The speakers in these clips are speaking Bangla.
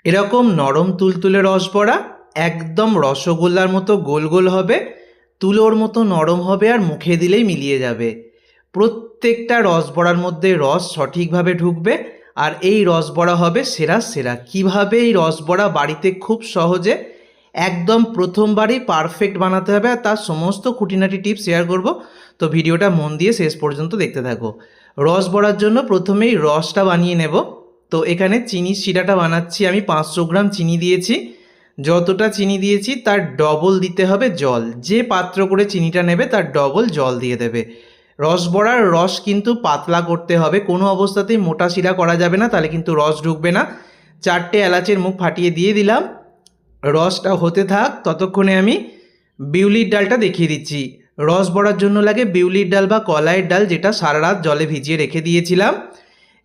এরকম নরম তুলতুলে রসবড়া একদম রসগোল্লার মতো গোল গোল হবে, তুলোর মতো নরম হবে আর মুখে দিলেই মিলিয়ে যাবে। প্রত্যেকটা রসবড়ার মধ্যে রস সঠিকভাবে ঢুকবে আর এই রসবড়া হবে সেরা সেরা। কীভাবে এই রসবড়া বাড়িতে খুব সহজে একদম প্রথমবারই পারফেক্ট বানাতে হবে আর তার সমস্ত খুঁটিনাটি টিপস শেয়ার করব। তো ভিডিওটা মন দিয়ে শেষ পর্যন্ত দেখতে থাকো। রসবড়ার জন্য প্রথমেই রসটা বানিয়ে নেব। তো এখানে চিনির শিরাটা বানাচ্ছি আমি। 500 গ্রাম চিনি দিয়েছি। যতটা চিনি দিয়েছি তার ডবল দিতে হবে জল। যে পাত্র করে চিনিটা নেবে তার ডবল জল দিয়ে দেবে। রসবড়ার রস কিন্তু পাতলা করতে হবে, কোনো অবস্থাতেই মোটা শিরা করা যাবে না, তাহলে কিন্তু রস ঢুকবে না। 4টে এলাচের মুখ ফাটিয়ে দিয়ে দিলাম। রসটা হতে থাক, ততক্ষণে আমি বিউলির ডালটা দেখিয়ে দিচ্ছি। রসবড়ার জন্য লাগে বিউলির ডাল বা কলাইয়ের ডাল, যেটা সারা রাত জলে ভিজিয়ে রেখে দিয়েছিলাম।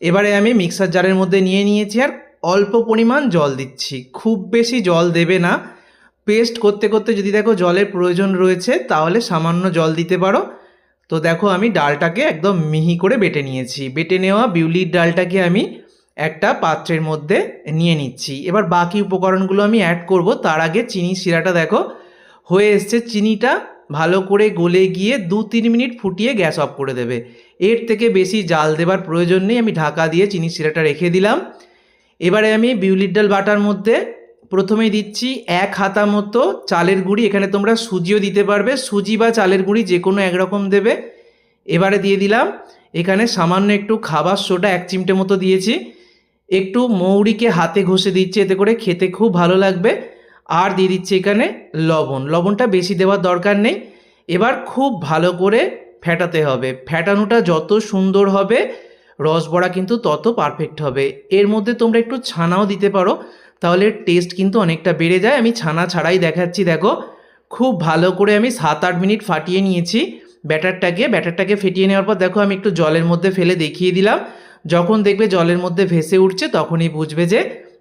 এবারে আমি মিক্সার জারের মধ্যে নিয়ে নিয়েছি আর অল্প পরিমাণ জল দিচ্ছি। খুব বেশি জল দেবে না। পেস্ট করতে করতে যদি দেখো জলের প্রয়োজন রয়েছে তাহলে সামান্য জল দিতে পারো। তো দেখো আমি ডালটাকে একদম মিহি করে বেটে নিয়েছি। বেটে নেওয়া বিউলির ডালটাকে আমি একটা পাত্রের মধ্যে নিয়ে নিচ্ছি। এবার বাকি উপকরণগুলো আমি অ্যাড করব। তার আগে চিনির শিরাটা দেখো হয়ে এসছে। চিনিটা ভালো করে গলে গিয়ে 2-3 মিনিট ফুটিয়ে গ্যাস অফ করে দেবে। এর থেকে বেশি জাল দেবার প্রয়োজন নেই। আমি ঢাকা দিয়ে চিনির শিরাটা রেখে দিলাম। এবারে আমি বিউলির ডাল বাটার মধ্যে প্রথমেই দিচ্ছি 1 হাতা মতো চালের গুঁড়ি। এখানে তোমরা সুজিও দিতে পারবে, সুজি বা চালের গুঁড়ি যে কোনো একরকম দেবে। এবারে দিয়ে দিলাম এখানে সামান্য একটু খাবার সোডা, 1 চিমটে মতো দিয়েছি। একটু মৌরিকে হাতে ঘষে দিচ্ছি, এতে করে খেতে খুব ভালো লাগবে। আর দিয়ে দিচ্ছি এখানে লবণ। লবণটা বেশি দেওয়ার দরকার নেই। এবার খুব ভালো করে ফেটাতে হবে। ফেটানোটা যত সুন্দর হবে রসবড়া কিন্তু তত পারফেক্ট হবে। এর মধ্যে তোমরা একটু ছানাও দিতে পারো, তাহলে টেস্ট কিন্তু অনেকটা বেড়ে যায়। আমি ছানা ছাড়াই দেখাচ্ছি। দেখো খুব ভালো করে আমি 7-8 মিনিট ফাটিয়ে নিয়েছি ব্যাটারটাকে ফেটিয়ে নেওয়ার পর দেখো আমি একটু জলের মধ্যে ফেলে দেখিয়ে দিলাম। যখন দেখবে জলের মধ্যে ভেসে উঠছে তখনই বুঝবে যে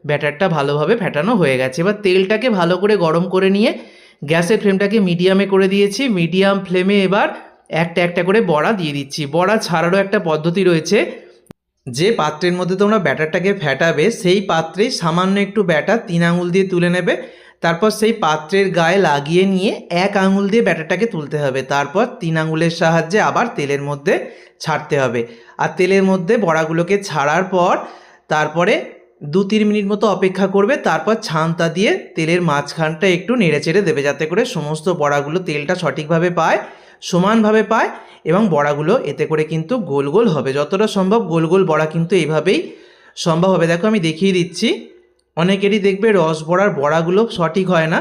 ব্যাটারটা ভালোভাবে ফেটানো হয়ে গেছে। এবার তেলটাকে ভালো করে গরম করে নিয়ে গ্যাসের ফ্লেমটাকে মিডিয়ামে করে দিয়েছি। মিডিয়াম ফ্লেমে এবার একটা একটা করে বড়া দিয়ে দিচ্ছি। বড়া ছাড়ারও একটা পদ্ধতি রয়েছে। যে পাত্রের মধ্যে তোমরা ব্যাটারটাকে ফেটাবে সেই পাত্রেই সামান্য একটু ব্যাটার 3 আঙুল দিয়ে তুলে নেবে। তারপর সেই পাত্রের গায়ে লাগিয়ে নিয়ে 1 আঙুল দিয়ে ব্যাটারটাকে তুলতে হবে। তারপর 3 আঙুলের সাহায্যে আবার তেলের মধ্যে ছাড়তে হবে। আর তেলের মধ্যে বড়াগুলোকে ছাড়ার পর তারপরে 2-3 মিনিট মতো অপেক্ষা করবে। তারপর ছানটা দিয়ে তেলের মাঝখানটা একটু নেড়েচেড়ে দেবে, যাতে করে সমস্ত বড়াগুলো তেলটা সঠিকভাবে পায়, সমানভাবে পায় এবং বড়াগুলো এতে করে কিন্তু গোল গোল হবে। যতটা সম্ভব গোল গোল বড়া কিন্তু এইভাবেই সম্ভব হবে। দেখো আমি দেখিয়ে দিচ্ছি। অনেকেরই দেখবে রসবড়ার বড়াগুলো সঠিক হয় না,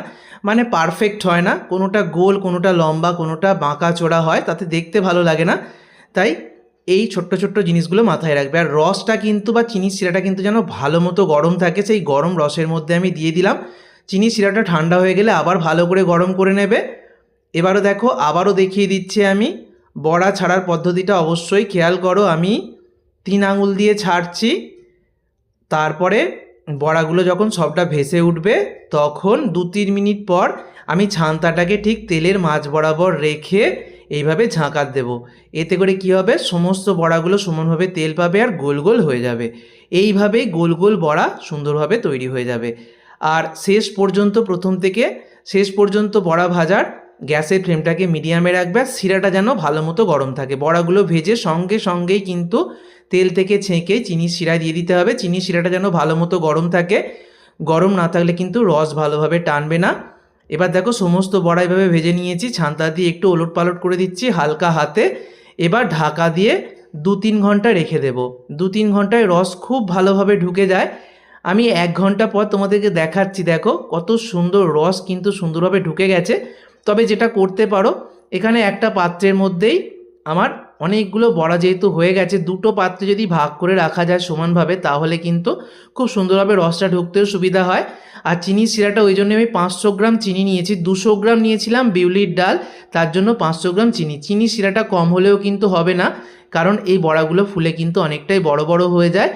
মানে পারফেক্ট হয় না। কোনোটা গোল, কোনোটা লম্বা, কোনোটা বাঁকা চোড়া হয়, তাতে দেখতে ভালো লাগে না। তাই এই ছোট্ট ছোট্ট জিনিসগুলো মাথায় রাখবে। আর রসটা কিন্তু বা চিনির শিরাটা কিন্তু যেন ভালো মতো গরম থাকে। সেই গরম রসের মধ্যে আমি দিয়ে দিলাম। চিনির শিরাটা ঠান্ডা হয়ে গেলে আবার ভালো করে গরম করে নেবে। এবারও দেখো আবারও দেখিয়ে দিচ্ছি আমি। বড়া ছাড়ার পদ্ধতিটা অবশ্যই খেয়াল করো। আমি 3 আঙুল দিয়ে ছাড়ছি। তারপরে বড়াগুলো যখন সবটা ভেসে উঠবে তখন 2-3 মিনিট পর আমি ছান্তাটাকে ঠিক তেলের মাঝ বরাবর রেখে এইভাবে ঝাঁকাত দেব। এতে করে কি হবে, সমস্ত বড়াগুলো সমানভাবে তেল পাবে আর গোল গোল হয়ে যাবে। এইভাবেই গোল গোল বড়া সুন্দরভাবে তৈরি হয়ে যাবে। আর শেষ পর্যন্ত, প্রথম থেকে শেষ পর্যন্ত বড়া ভাজার গ্যাসের ফ্লেমটাকে মিডিয়ামে রাখবে আর শিরাটা যেন ভালো মতো গরম থাকে। বড়াগুলো ভেজে সঙ্গে সঙ্গেই কিন্তু তেল থেকে ছেঁকে চিনির শিরা দিয়ে দিতে হবে। চিনির শিরাটা যেন ভালো মতো গরম থাকে। গরম না থাকলে কিন্তু রস ভালোভাবে টানবে না। এবার দেখো সমস্ত বড়া এভাবে ভেজে নিয়েছি। ছান্তা দিয়ে একটু ওলট পালট করে দিচ্ছি হালকা হাতে। এবার ঢাকা দিয়ে 2-3 ঘন্টা রেখে দেব। 2-3 ঘন্টায় রস খুব ভালোভাবে ঢুকে যায়। আমি 1 ঘন্টা পর তোমাদেরকে দেখাচ্ছি। দেখো কত সুন্দর রস কিন্তু সুন্দরভাবে ঢুকে গেছে। তবে যেটা করতে পারো, এখানে একটা পাত্রের মধ্যেই আমার অনেকগুলো বড়া যেহেতু হয়ে গেছে, 2টো পাত্রে যদি ভাগ করে রাখা যায় সমানভাবে তাহলে কিন্তু খুব সুন্দরভাবে রসটা ঢুকতেও সুবিধা হয়। আর চিনির শিরাটা ওই জন্য আমি 500 গ্রাম চিনি নিয়েছি। 200 গ্রাম নিয়েছিলাম বিউলির ডাল, তার জন্য 500 গ্রাম চিনি। চিনির শিরাটা কম হলেও কিন্তু হবে না, কারণ এই বড়াগুলো ফুলে কিন্তু অনেকটাই বড় বড় হয়ে যায়।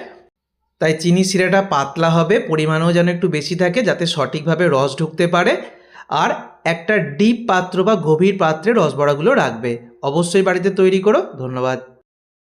তাই চিনির শিরাটা পাতলা হবে, পরিমাণও যেন একটু বেশি থাকে, যাতে সঠিকভাবে রস ঢুকতে পারে। আর একটা ডিপ পাত্র বা গভীর পাত্রে রসবড়াগুলো রাখবে। অবশ্যই বাড়িতে তৈরি করো। ধন্যবাদ।